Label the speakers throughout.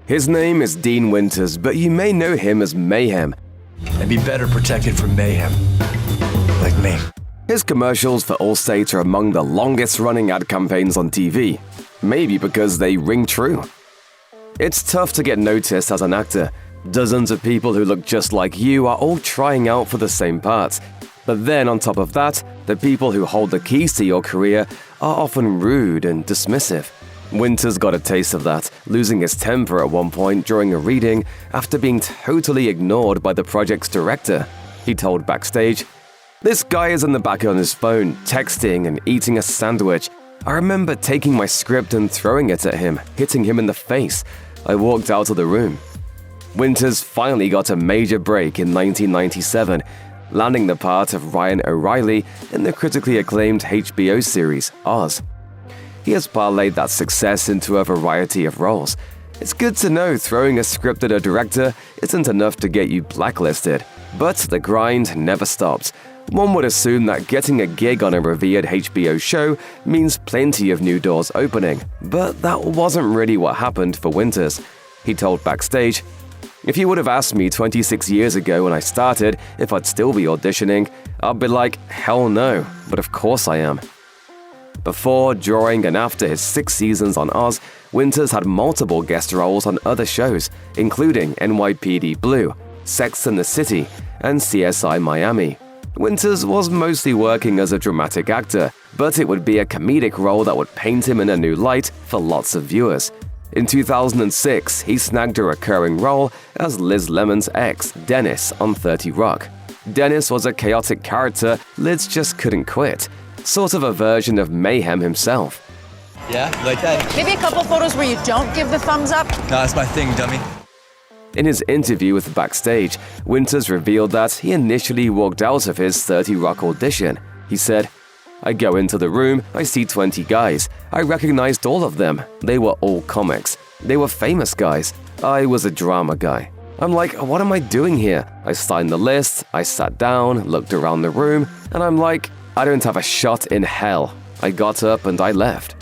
Speaker 1: His name is Dean Winters, but you may know him as Mayhem.
Speaker 2: And be better protected from mayhem. Like me.
Speaker 1: His commercials for Allstate are among the longest-running ad campaigns on TV, maybe because they ring true. It's tough to get noticed as an actor. Dozens of people who look just like you are all trying out for the same parts. But then on top of that, the people who hold the keys to your career are often rude and dismissive. Winters got a taste of that, losing his temper at one point during a reading after being totally ignored by the project's director. He told Backstage, "This guy is in the back on his phone, texting and eating a sandwich. I remember taking my script and throwing it at him, hitting him in the face. I walked out of the room." Winters finally got a major break in 1997, landing the part of Ryan O'Reilly in the critically acclaimed HBO series Oz. He has parlayed that success into a variety of roles. It's good to know throwing a script at a director isn't enough to get you blacklisted, but the grind never stops. One would assume that getting a gig on a revered HBO show means plenty of new doors opening, but that wasn't really what happened for Winters. He told Backstage, "If you would have asked me 26 years ago when I started if I'd still be auditioning, I'd be like, hell no, but of course I am." Before, during, and after his 6 seasons on Oz, Winters had multiple guest roles on other shows, including NYPD Blue, Sex and the City, and CSI Miami. Winters was mostly working as a dramatic actor, but it would be a comedic role that would paint him in a new light for lots of viewers. In 2006, he snagged a recurring role as Liz Lemon's ex, Dennis, on 30 Rock. Dennis was a chaotic character Liz just couldn't quit, sort of a version of Mayhem himself.
Speaker 2: Yeah, you like that?
Speaker 3: Maybe a couple photos where you don't give the thumbs up?
Speaker 2: Nah, that's my thing, dummy.
Speaker 1: In his interview with Backstage, Winters revealed that he initially walked out of his 30 Rock audition. He said, "I go into the room, I see 20 guys. I recognized all of them. They were all comics. They were famous guys. I was a drama guy. I'm like, what am I doing here? I signed the list, I sat down, looked around the room, and I'm like, I don't have a shot in hell. I got up and I left."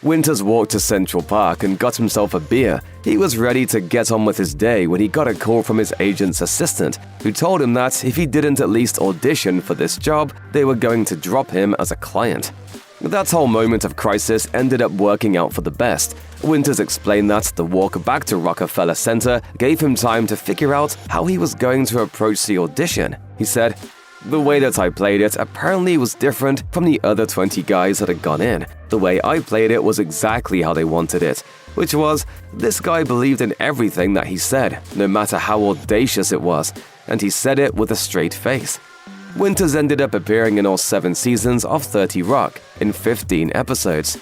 Speaker 1: Winters walked to Central Park and got himself a beer. He was ready to get on with his day when he got a call from his agent's assistant, who told him that if he didn't at least audition for this job, they were going to drop him as a client. That whole moment of crisis ended up working out for the best. Winters explained that the walk back to Rockefeller Center gave him time to figure out how he was going to approach the audition. He said, "The way that I played it apparently was different from the other 20 guys that had gone in. The way I played it was exactly how they wanted it, which was, this guy believed in everything that he said, no matter how audacious it was, and he said it with a straight face." Winters ended up appearing in all 7 seasons of 30 Rock, in 15 episodes.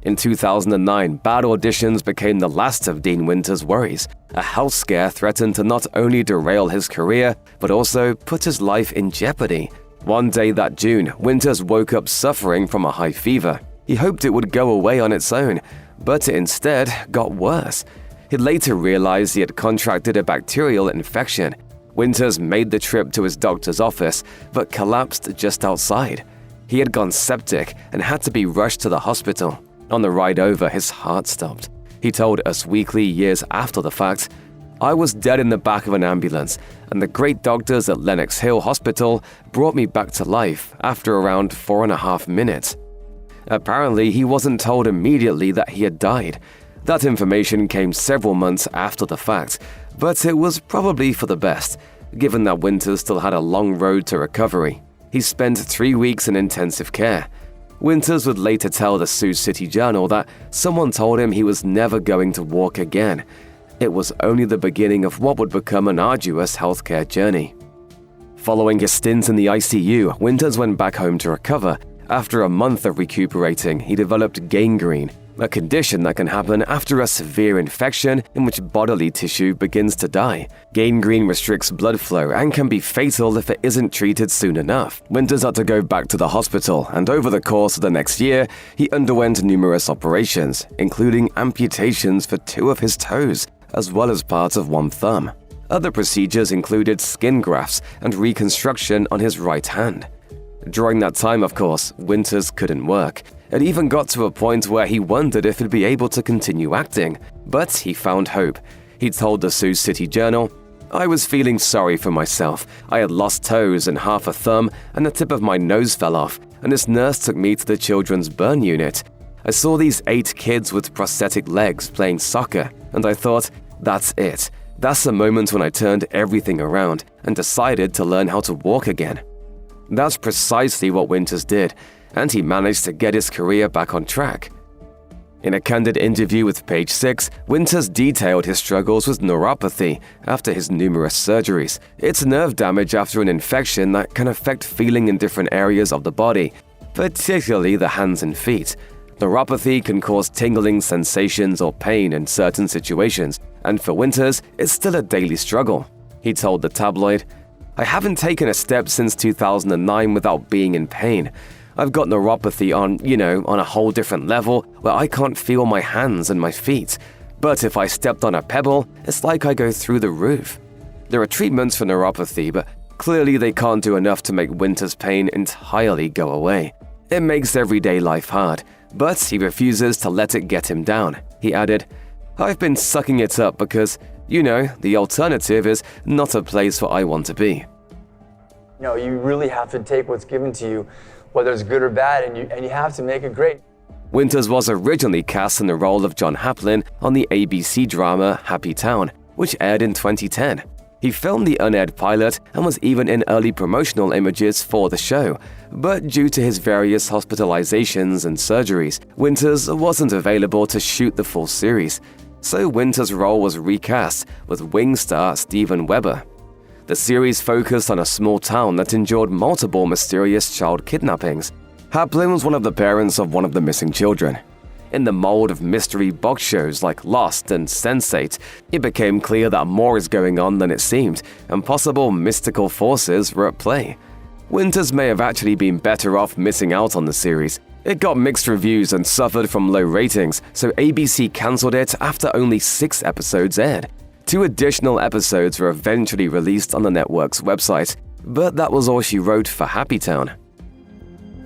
Speaker 1: In 2009, bad auditions became the last of Dean Winters' worries. A health scare threatened to not only derail his career, but also put his life in jeopardy. One day that June, Winters woke up suffering from a high fever. He hoped it would go away on its own, but it instead got worse. He later realized he had contracted a bacterial infection. Winters made the trip to his doctor's office, but collapsed just outside. He had gone septic and had to be rushed to the hospital. On the ride over, his heart stopped. He told Us Weekly years after the fact, "I was dead in the back of an ambulance, and the great doctors at Lenox Hill Hospital brought me back to life after around 4.5 minutes." Apparently, he wasn't told immediately that he had died. That information came several months after the fact, but it was probably for the best, given that Winters still had a long road to recovery. He spent 3 weeks in intensive care. Winters would later tell the Sioux City Journal that someone told him he was never going to walk again. It was only the beginning of what would become an arduous healthcare journey. Following his stint in the ICU, Winters went back home to recover. After a month of recuperating, he developed gangrene, a condition that can happen after a severe infection in which bodily tissue begins to die. Gangrene restricts blood flow and can be fatal if it isn't treated soon enough. Winters had to go back to the hospital, and over the course of the next year, he underwent numerous operations, including amputations for 2 of his toes, as well as part of 1 thumb. Other procedures included skin grafts and reconstruction on his right hand. During that time, of course, Winters couldn't work. It even got to a point where he wondered if he'd be able to continue acting. But he found hope. He told the Sioux City Journal, "I was feeling sorry for myself. I had lost toes and half a thumb, and the tip of my nose fell off, and this nurse took me to the children's burn unit. I saw these 8 kids with prosthetic legs playing soccer, and I thought, that's it. That's the moment when I turned everything around and decided to learn how to walk again." That's precisely what Winters did, and he managed to get his career back on track. In a candid interview with Page 6, Winters detailed his struggles with neuropathy after his numerous surgeries. It's nerve damage after an infection that can affect feeling in different areas of the body, particularly the hands and feet. Neuropathy can cause tingling sensations or pain in certain situations, and for Winters, it's still a daily struggle. He told the tabloid, "I haven't taken a step since 2009 without being in pain. I've got neuropathy on a whole different level where I can't feel my hands and my feet. But if I stepped on a pebble, it's like I go through the roof." There are treatments for neuropathy, but clearly they can't do enough to make Winters' pain entirely go away. It makes everyday life hard, but he refuses to let it get him down. He added, "I've been sucking it up because, the alternative is not a place where I want to be."
Speaker 4: You really have to take what's given to you, whether it's good or bad, and you have to make it great.
Speaker 1: Winters was originally cast in the role of John Haplin on the ABC drama Happy Town, which aired in 2010. He filmed the unaired pilot and was even in early promotional images for the show, but due to his various hospitalizations and surgeries, Winters wasn't available to shoot the full series. So Winters' role was recast with Wing star Steven Weber. The series focused on a small town that endured multiple mysterious child kidnappings. Haplin was one of the parents of one of the missing children. In the mold of mystery box shows like Lost and Sense8, it became clear that more is going on than it seemed, and possible mystical forces were at play. Winters may have actually been better off missing out on the series. It got mixed reviews and suffered from low ratings, so ABC cancelled it after only 6 episodes aired. 2 additional episodes were eventually released on the network's website, but that was all she wrote for Happy Town.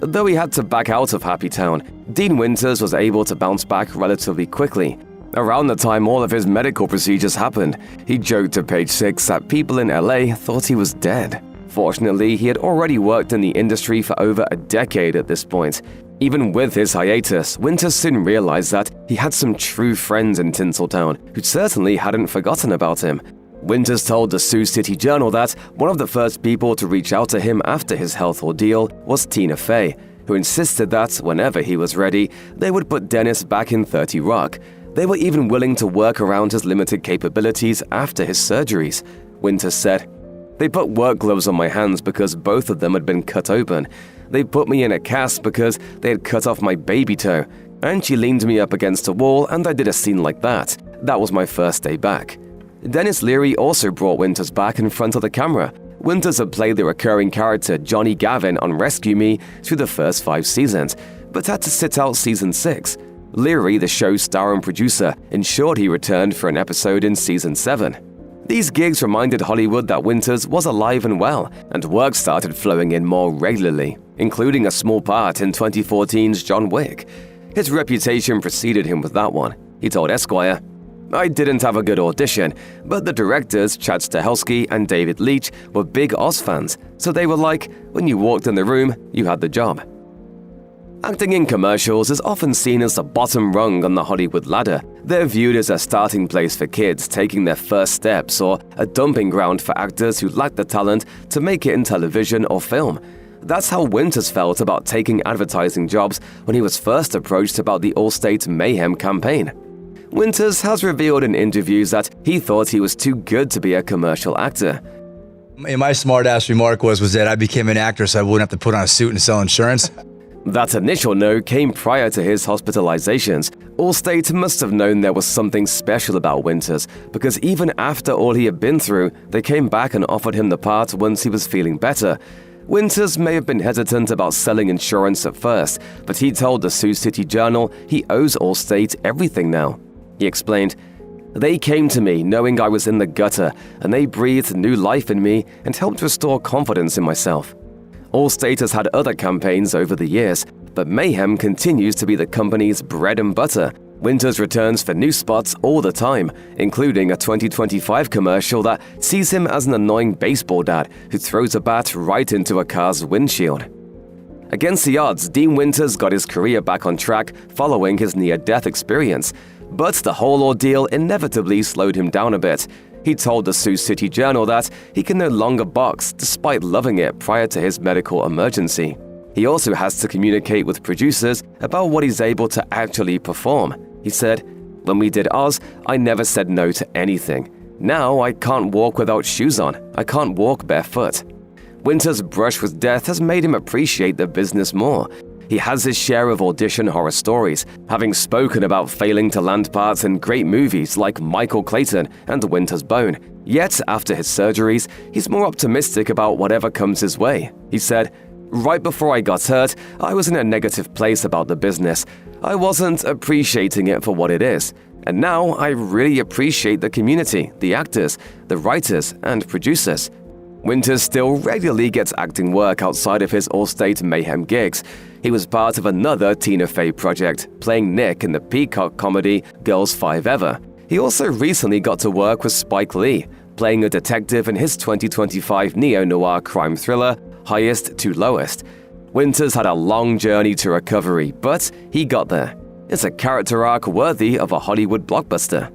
Speaker 1: Though he had to back out of Happy Town, Dean Winters was able to bounce back relatively quickly. Around the time all of his medical procedures happened, he joked to Page 6 that people in LA thought he was dead. Fortunately, he had already worked in the industry for over a decade at this point. Even with his hiatus, Winters soon realized that he had some true friends in Tinseltown who certainly hadn't forgotten about him. Winters told the Sioux City Journal that one of the first people to reach out to him after his health ordeal was Tina Fey, who insisted that whenever he was ready, they would put Dennis back in 30 Rock. They were even willing to work around his limited capabilities after his surgeries. Winters said, "They put work gloves on my hands because both of them had been cut open. They put me in a cast because they had cut off my baby toe. And she leaned me up against a wall and I did a scene like that. That was my first day back." Dennis Leary also brought Winters back in front of the camera. Winters had played the recurring character Johnny Gavin on Rescue Me through the first 5 seasons, but had to sit out season 6. Leary, the show's star and producer, ensured he returned for an episode in season 7. These gigs reminded Hollywood that Winters was alive and well, and work started flowing in more regularly, including a small part in 2014's John Wick. His reputation preceded him with that one. He told Esquire, "I didn't have a good audition, but the directors, Chad Stahelski and David Leitch, were big Oz fans, so they were like, when you walked in the room, you had the job." Acting in commercials is often seen as the bottom rung on the Hollywood ladder. They're viewed as a starting place for kids taking their first steps or a dumping ground for actors who lack the talent to make it in television or film. That's how Winters felt about taking advertising jobs when he was first approached about the Allstate Mayhem campaign. Winters has revealed in interviews that he thought he was too good to be a commercial actor.
Speaker 5: My smart-ass remark was that I became an actor so I wouldn't have to put on a suit and sell insurance.
Speaker 1: That initial no came prior to his hospitalizations. Allstate must have known there was something special about Winters, because even after all he had been through, they came back and offered him the part once he was feeling better. Winters may have been hesitant about selling insurance at first, but he told the Sioux City Journal he owes Allstate everything now. He explained, "They came to me knowing I was in the gutter, and they breathed new life in me and helped restore confidence in myself." Allstate has had other campaigns over the years, but Mayhem continues to be the company's bread and butter. Winters returns for new spots all the time, including a 2025 commercial that sees him as an annoying baseball dad who throws a bat right into a car's windshield. Against the odds, Dean Winters got his career back on track following his near-death experience, but the whole ordeal inevitably slowed him down a bit. He told the Sioux City Journal that he can no longer box despite loving it prior to his medical emergency. He also has to communicate with producers about what he's able to actually perform. He said, "When we did Oz, I never said no to anything. Now I can't walk without shoes on. I can't walk barefoot." Winters' brush with death has made him appreciate the business more. He has his share of audition horror stories, having spoken about failing to land parts in great movies like Michael Clayton and Winter's Bone. Yet, after his surgeries, he's more optimistic about whatever comes his way. He said, "Right before I got hurt, I was in a negative place about the business. I wasn't appreciating it for what it is. And now I really appreciate the community, the actors, the writers, and producers." Winters still regularly gets acting work outside of his Allstate Mayhem gigs. He was part of another Tina Fey project, playing Nick in the Peacock comedy Girls 5 Ever. He also recently got to work with Spike Lee, playing a detective in his 2025 neo-noir crime thriller, Highest to Lowest. Winters had a long journey to recovery, but he got there. It's a character arc worthy of a Hollywood blockbuster.